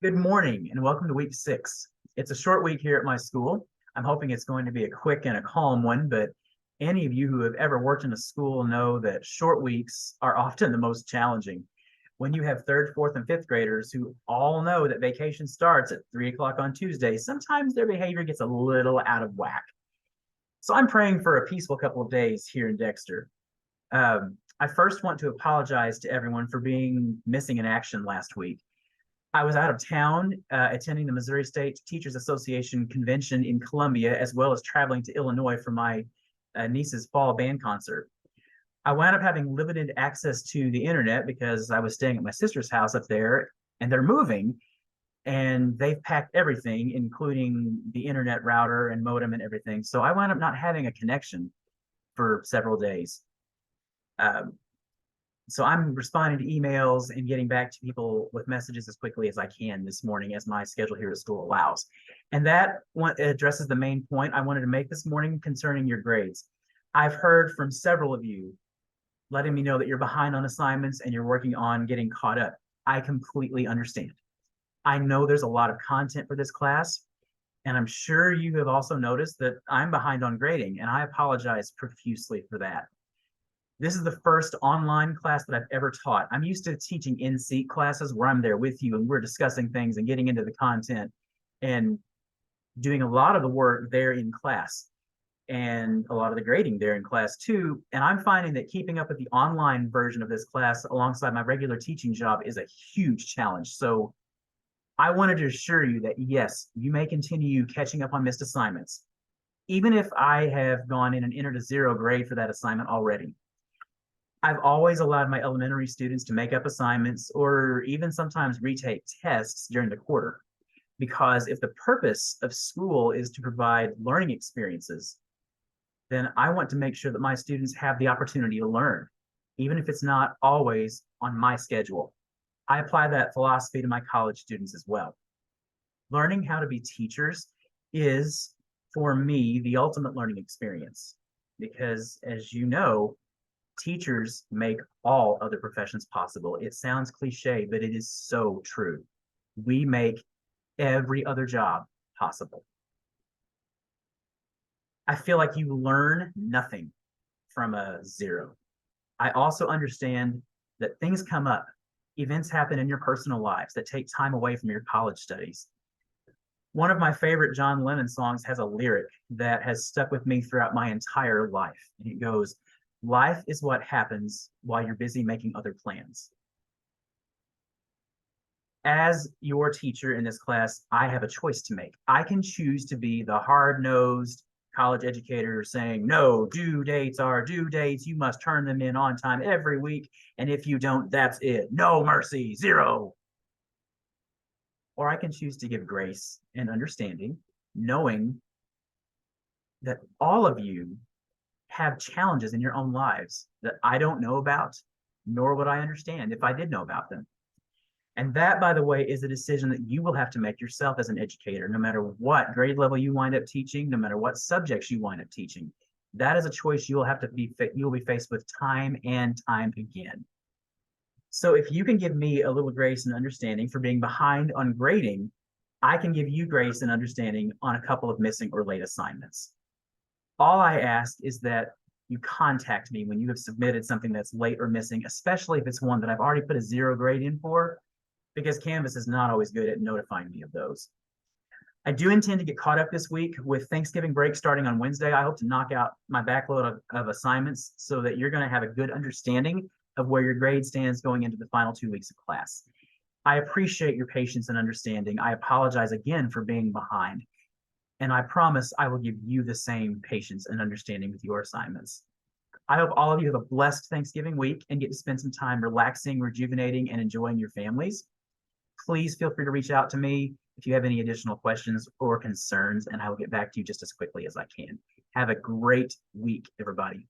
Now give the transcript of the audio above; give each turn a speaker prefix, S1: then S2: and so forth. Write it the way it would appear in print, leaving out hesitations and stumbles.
S1: Good morning and welcome to week 6. It's a short week here at my school. I'm hoping it's going to be a quick and a calm one, but any of you who have ever worked in a school know that short weeks are often the most challenging. When you have third, fourth, and fifth graders who all know that vacation starts at 3 o'clock on Tuesday, sometimes their behavior gets a little out of whack. So I'm praying for a peaceful couple of days here in Dexter. I first want to apologize to everyone for being missing in action last week. I was out of town attending the Missouri State Teachers Association convention in Columbia, as well as traveling to Illinois for my niece's fall band concert. I wound up having limited access to the internet because I was staying at my sister's house up there, and they're moving, and they've packed everything, including the internet router and modem and everything. So I wound up not having a connection for several days. So I'm responding to emails and getting back to people with messages as quickly as I can this morning as my schedule here at school allows. And that one addresses the main point I wanted to make this morning concerning your grades. I've heard from several of you letting me know that you're behind on assignments and you're working on getting caught up. I completely understand. I know there's a lot of content for this class, and I'm sure you have also noticed that I'm behind on grading, and I apologize profusely for that. This is the first online class that I've ever taught. I'm used to teaching in-seat classes where I'm there with you and we're discussing things and getting into the content and doing a lot of the work there in class and a lot of the grading there in class too. And I'm finding that keeping up with the online version of this class alongside my regular teaching job is a huge challenge. So I wanted to assure you that yes, you may continue catching up on missed assignments, even if I have gone in and entered a 0 grade for that assignment already. I've always allowed my elementary students to make up assignments or even sometimes retake tests during the quarter. Because if the purpose of school is to provide learning experiences, then I want to make sure that my students have the opportunity to learn, even if it's not always on my schedule. I apply that philosophy to my college students as well. Learning how to be teachers is, for me, the ultimate learning experience. Because as you know, teachers make all other professions possible. It sounds cliche, but it is so true. We make every other job possible. I feel like you learn nothing from a 0. I also understand that things come up, events happen in your personal lives that take time away from your college studies. One of my favorite John Lennon songs has a lyric that has stuck with me throughout my entire life. And it goes, "Life is what happens while you're busy making other plans." As your teacher in this class, I have a choice to make. I can choose to be the hard-nosed college educator saying, no, due dates are due dates. You must turn them in on time every week. And if you don't, that's it. No mercy, 0. Or I can choose to give grace and understanding, knowing that all of you have challenges in your own lives that I don't know about, nor would I understand if I did know about them. And that, by the way, is a decision that you will have to make yourself as an educator, no matter what grade level you wind up teaching, no matter what subjects you wind up teaching. That is a choice you'll have to you'll be faced with time and time again. So if you can give me a little grace and understanding for being behind on grading, I can give you grace and understanding on a couple of missing or late assignments. All I ask is that you contact me when you have submitted something that's late or missing, especially if it's one that I've already put a 0 grade in for, because Canvas is not always good at notifying me of those. I do intend to get caught up this week with Thanksgiving break starting on Wednesday. I hope to knock out my backload of assignments so that you're going to have a good understanding of where your grade stands going into the final 2 weeks of class. I appreciate your patience and understanding. I apologize again for being behind. And I promise I will give you the same patience and understanding with your assignments. I hope all of you have a blessed Thanksgiving week and get to spend some time relaxing, rejuvenating, and enjoying your families. Please feel free to reach out to me if you have any additional questions or concerns, and I will get back to you just as quickly as I can. Have a great week, everybody.